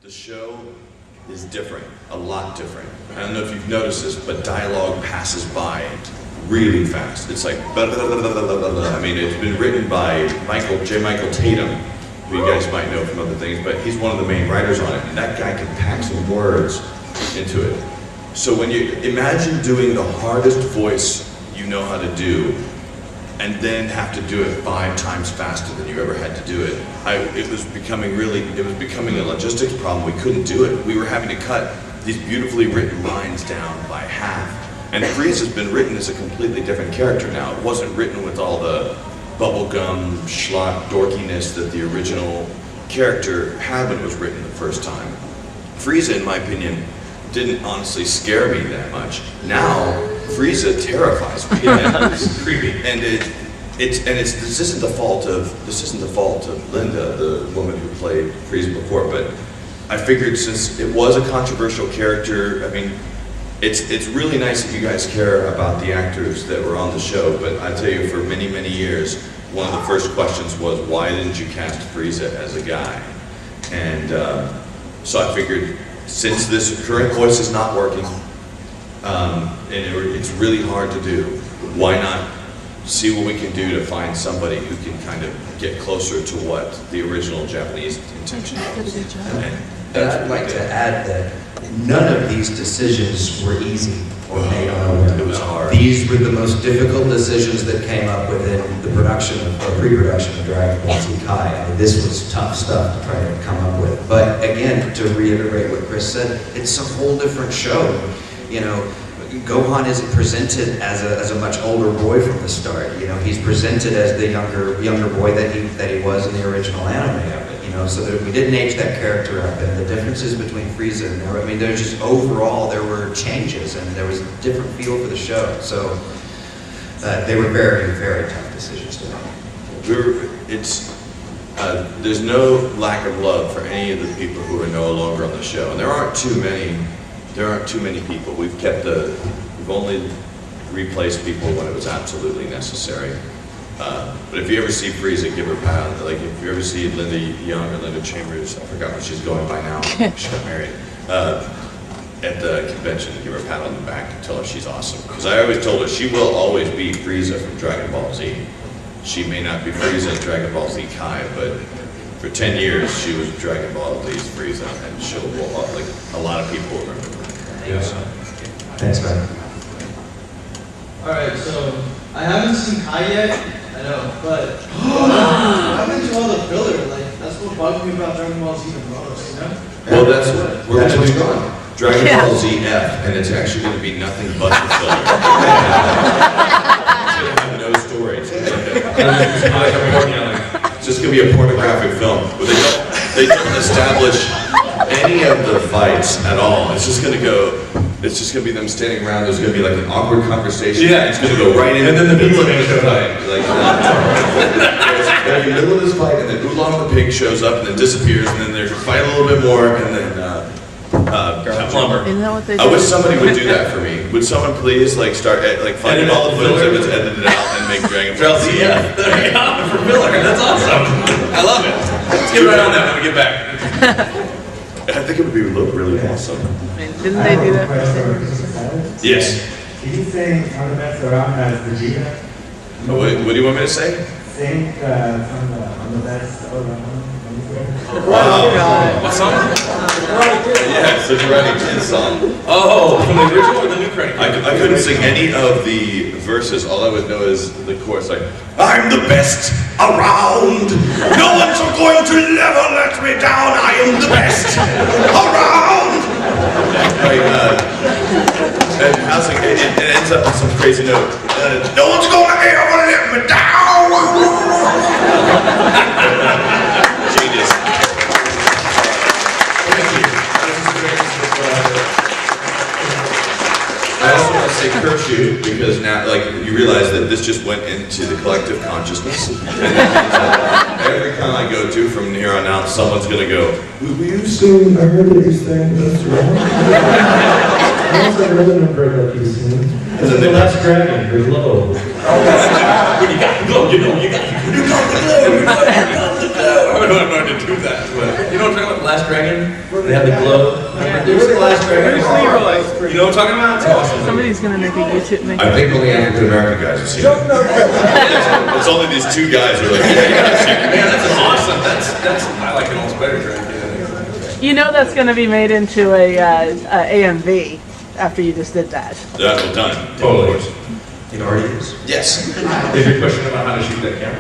The show is different, a lot different. I don't know if you've noticed this, but dialogue passes by really fast. It's like, blah, blah, blah, blah, blah, blah. I mean, it's been written by Michael Tatum, who you guys might know from other things, but he's one of the main writers on it, and that guy can pack some words into it. So when you imagine doing the hardest voice you know how to do, and then have to do it 5 times faster than you ever had to do it. It was becoming a logistics problem. We couldn't do it. We were having to cut these beautifully written lines down by half. And Freeze has been written as a completely different character now. It wasn't written with all the bubblegum, schlock, dorkiness that the original character had when it was written the first time. Frieza, in my opinion, didn't honestly scare me that much. Now, Frieza terrifies me. It's creepy, and this isn't the fault of Linda, the woman who played Frieza before. But I figured since it was a controversial character, I mean, it's really nice that you guys care about the actors that were on the show. But I tell you, for many years, one of the first questions was, why didn't you cast Frieza as a guy? And so I figured, since this current voice is not working, and it's really hard to do, why not see what we can do to find somebody who can kind of get closer to what the original Japanese intention was. And I'd like to add that none of these decisions were easy or made on a whim. It was hard. These were the most difficult decisions that came up within the production or pre-production of Dragon Ball Z Kai. I mean, this was tough stuff to try to come up with. But again, to reiterate what Chris said, it's a whole different show. You know, Gohan isn't presented as a much older boy from the start. You know, he's presented as the younger boy that he was in the original anime of it. You know, so that we didn't age that character up, and the differences between Frieza and I mean, there's just overall there were changes, and there was a different feel for the show. So they were very tough decisions to make. There's no lack of love for any of the people who are no longer on the show, and there aren't too many people. We've only replaced people when it was absolutely necessary. But if you ever see Frieza, give her a pat. Like if you ever see Linda Young or Linda Chambers, I forgot what she's going by now. She got married. At the convention, give her a pat on the back and tell her she's awesome. Because I always told her she will always be Frieza from Dragon Ball Z. She may not be Frieza in Dragon Ball Z Kai, but for 10 years she was Dragon Ball Z's Frieza, and she'll like a lot of people remember her. Yeah. Thanks, man. Alright, so I haven't seen Kai yet, I know, but what happened to all the filler? Like, that's what bugs me about Dragon Ball Z the most, you know? Well, we're going to do Dragon Ball Z F, and it's actually going to be nothing but the filler. It's going to have no story. It's just going to be a pornographic film, but they don't establish any of the fights at all. It's just going to be them standing around. There's going to be like an awkward conversation. Yeah. It's going to go right in, and then the middle of the fight. Like, in the middle of this fight, and then Oolong the pig shows up and then disappears, and then there's a fight a little bit more, and then plumber. Isn't that what they do? I wish somebody would do that for me. Would someone please like start finding all the footage that was edited out and make Dragon Ball Z? Yeah, there you go, for filler. That's awesome. I love it. Let's get right on that when we get back. I think it would look really awesome. Didn't they do that for Sailor? Yes. Did you sing "On the Best Around" as Vegeta? What do you want me to say? Sing "On the Best Around." Wow. What song? Yeah, it's the Karate Kid song. Oh, from the original or the new Karate Kid? I couldn't sing any of the verses. All I would know is the chorus, like, I'm the best around. No one's going to ever let me down. I am the best around. And housing, it ends up with some crazy note. No one's going to ever let me down. Genius. I also want to say curfew because now, like, you realize that this just went into the collective consciousness. And every con I go to from here on out, someone's going to go, will you sing? I heard that you sang this wrong. I also heard another that you sing. So that's Dragon, you're low. You got the glow, you got the glow. probably don't have time to do that, but you know what I'm talking about? The Last Dragon? They have the globe. Yeah. There's the Last Dragon. Where's Leroy? You know what I'm talking about? It's awesome. Somebody's gonna make a YouTube. I think only African American guys have seen it. It's only these two guys who are like, Man, that's awesome. That's I like it almost better, Dragon. You know that's gonna be made into a AMV after you just did that. that's well done. Totally. It already is. Yes. Is your question about how to shoot that camera?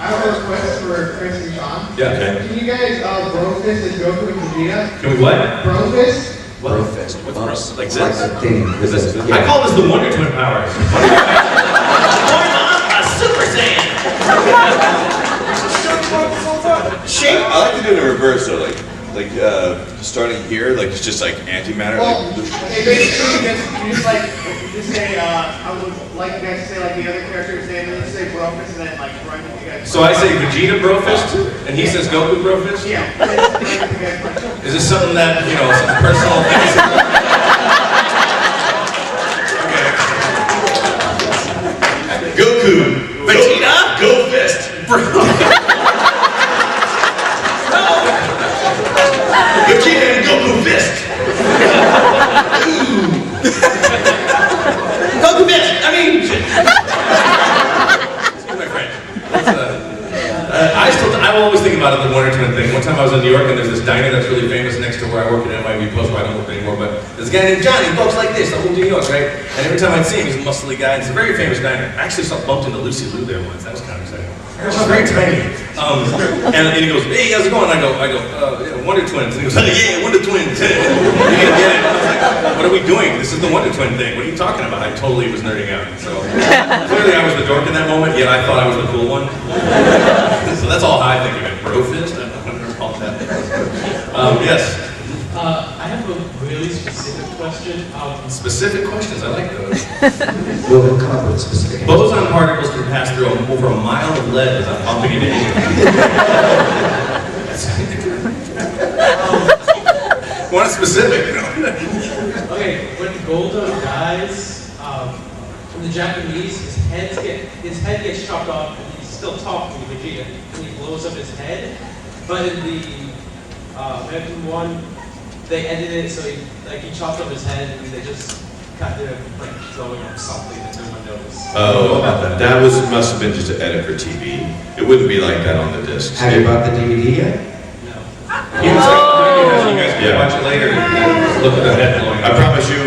I have a request for Chris and Sean. Yeah. Okay. Can you guys bro fist and Goku and Vegeta? Can we what? Bro fist? Bro fist. What's bro? Like It's like this? a thing. This is, I call this the Wonder Twin powers. Super Saiyan. Shape. I like to do it in reverse though, like starting here, like it's just like antimatter. Well, Like, okay, basically, you just say, I would like you guys to say like the other character's name, and then say bro fist, and then like run with you guys. So I say Vegeta Brofist, and he says Goku Brofist? Yeah. Is this something that, you know, some personal things? Goku, Vegeta? Go Fist. Vegeta and Goku Fist. Goku Fist! I mean... Excuse my French. I always think about it, the Wonder Twin thing. One time I was in New York and there's this diner that's really famous next to where I work at NYU Post, where I don't work anymore, but there's a guy named Johnny, he talks like this, I moved to New York, right? And every time I'd see him, he's a muscly guy, and it's a very famous diner. I actually bumped into Lucy Liu there once, that was kind of exciting. She's very tiny. And he goes, hey, how's it going? I go, yeah, Wonder Twins. And he goes, yeah, Wonder Twins. You didn't get it. I was like, what are we doing? This is the Wonder Twin thing. What are you talking about? I totally was nerding out. So clearly I was the dork in that moment, yet I thought I was the cool one. So that's all I think of it. Bro fist? I don't know what to call that. Yes. I have a really specific question. Specific questions, I like those. We'll come up with specific. Boson particles can pass through over a mile of lead without bumping into anything. Want it specific, you know? Okay, when Goldo dies, in the Japanese, his head gets chopped off, and he's still talking to Vegeta, and he blows up his head. But in the American one, they edited it so he chopped up his head, and they just cut him like throwing up something that no one knows. Oh, that must have been just an edit for TV. It wouldn't be like that on the discs. Have you bought the DVD yet? No. You guys can watch it later and look at the head blowing I up. promise you,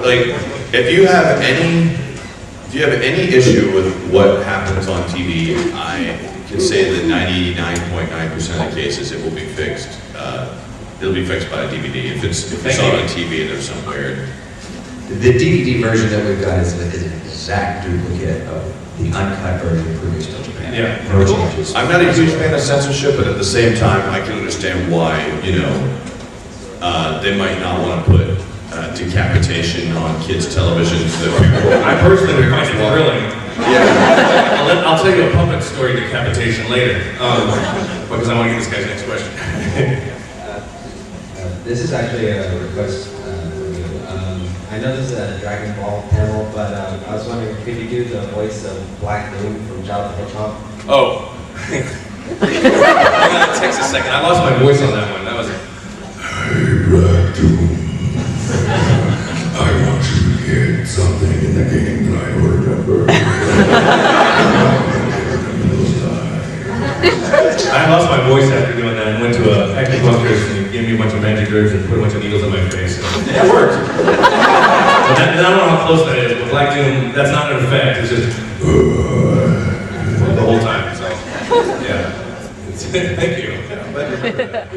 like, if you have any issue with what happens on TV, I can say that 99.9% of the cases it will be fixed. It'll be fixed by a DVD. If it's on TV and there's some weird. The DVD version that we've got is an exact duplicate of the uncut version produced in Japan. Yeah. No changes. I'm not a huge fan of censorship, but at the same time, I can understand why, they might not want to put decapitation on kids' televisions. I personally would find it thrilling. Yeah. I'll tell you a puppet story decapitation later, because I want to get this guy's next question. This is actually a request from you. I know this is a Dragon Ball panel, but I was wondering, could you do the voice of Black Moon from Child the Hedgehog? Oh. Hang on, it takes a second. I lost my voice on that one. That was... Hey, Black Doom. I want you to get something in the game that I don't remember. I lost my voice after doing that and went to a acupuncturist and he gave me a bunch of magic herbs and put a bunch of needles in my face. It worked. But I don't know how close that is. With Black Doom, that's not an effect. It's just the whole time. So, yeah. Thank you. I'm glad you remember that.